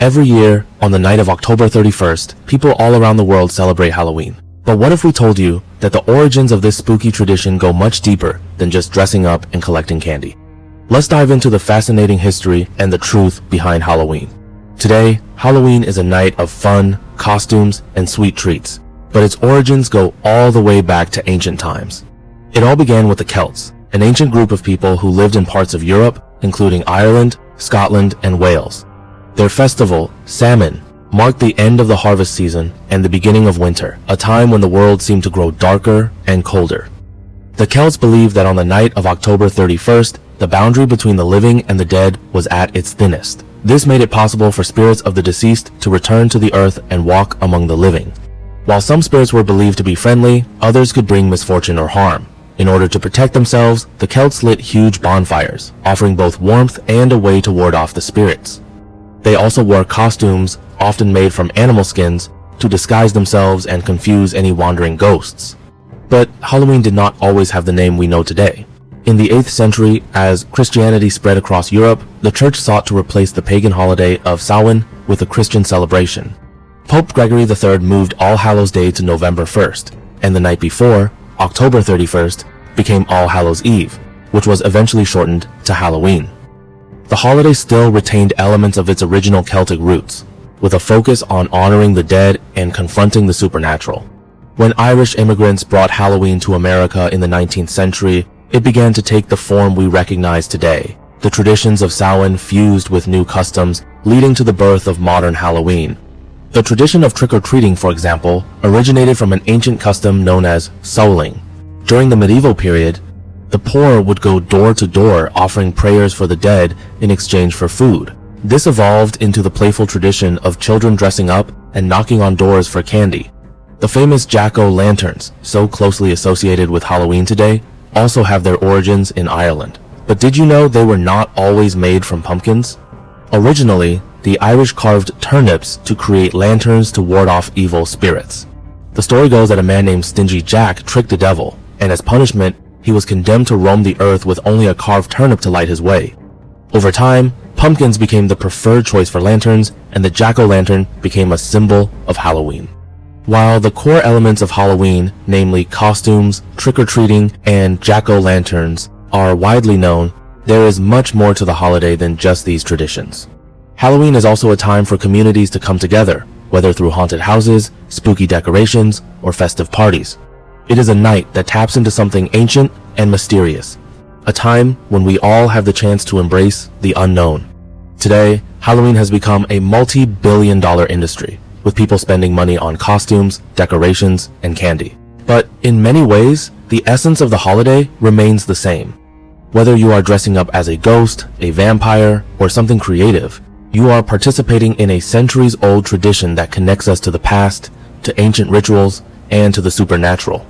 Every year, on the night of October 31st, people all around the world celebrate Halloween. But what if we told you that the origins of this spooky tradition go much deeper than just dressing up and collecting candy? Let's dive into the fascinating history and the truth behind Halloween. Today, Halloween is a night of fun, costumes, and sweet treats, but its origins go all the way back to ancient times. It all began with the Celts, an ancient group of people who lived in parts of Europe, including Ireland, Scotland, and Wales. Their festival, Samhain, marked the end of the harvest season and the beginning of winter, a time when the world seemed to grow darker and colder. The Celts believed that on the night of October 31st, the boundary between the living and the dead was at its thinnest. This made it possible for spirits of the deceased to return to the earth and walk among the living. While some spirits were believed to be friendly, others could bring misfortune or harm. In order to protect themselves, the Celts lit huge bonfires, offering both warmth and a way to ward off the spirits. They also wore costumes, often made from animal skins, to disguise themselves and confuse any wandering ghosts. But Halloween did not always have the name we know today. In the 8th century, as Christianity spread across Europe, the church sought to replace the pagan holiday of Samhain with a Christian celebration. Pope Gregory III moved All Hallows Day to November 1st, and the night before, October 31st, became All Hallows Eve, which was eventually shortened to Halloween. The holiday still retained elements of its original Celtic roots, with a focus on honoring the dead and confronting the supernatural. When Irish immigrants brought Halloween to America in the 19th century, it began to take the form we recognize today. The traditions of Samhain fused with new customs, leading to the birth of modern Halloween. The tradition of trick-or-treating, for example, originated from an ancient custom known as souling. During the medieval period, the poor would go door to door offering prayers for the dead in exchange for food. This evolved into the playful tradition of children dressing up and knocking on doors for candy. The famous jack-o'-lanterns, so closely associated with Halloween today, also have their origins in Ireland. But did you know they were not always made from pumpkins? Originally, the Irish carved turnips to create lanterns to ward off evil spirits. The story goes that a man named Stingy Jack tricked the devil, and as punishment, he was condemned to roam the earth with only a carved turnip to light his way. Over time, pumpkins became the preferred choice for lanterns, and the jack-o'-lantern became a symbol of Halloween. While the core elements of Halloween, namely costumes, trick-or-treating, and jack-o'-lanterns, are widely known, there is much more to the holiday than just these traditions. Halloween is also a time for communities to come together, whether through haunted houses, spooky decorations, or festive parties. It is a night that taps into something ancient and mysterious, a time when we all have the chance to embrace the unknown. Today, Halloween has become a multi-billion-dollar industry, with people spending money on costumes, decorations, and candy. But in many ways, the essence of the holiday remains the same. Whether you are dressing up as a ghost, a vampire, or something creative, you are participating in a centuries-old tradition that connects us to the past, to ancient rituals, and to the supernatural.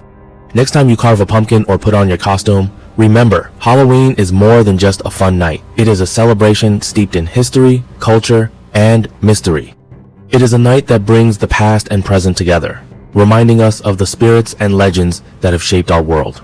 Next time you carve a pumpkin or put on your costume, remember, Halloween is more than just a fun night. It is a celebration steeped in history, culture, and mystery. It is a night that brings the past and present together, reminding us of the spirits and legends that have shaped our world.